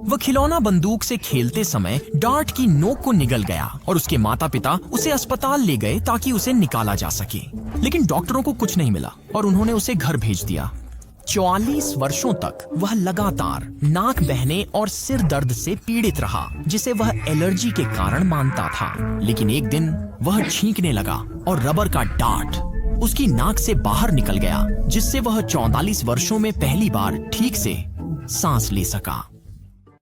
वह खिलौना बंदूक से खेलते समय डार्ट की नोक को निगल गया और उसके माता पिता उसे अस्पताल ले गए ताकि उसे निकाला जा सके। लेकिन डॉक्टरों को कुछ नहीं मिला और उन्होंने उसे घर भेज दिया। 44 वर्षों तक वह लगातार नाक बहने और सिर दर्द से पीड़ित रहा, जिसे वह एलर्जी के कारण मानता था। लेकिन एक दिन वह छींकने लगा और रबर का डार्ट उसकी नाक से बाहर निकल गया, जिससे वह 44 वर्षों में पहली बार ठीक से सांस ले सका।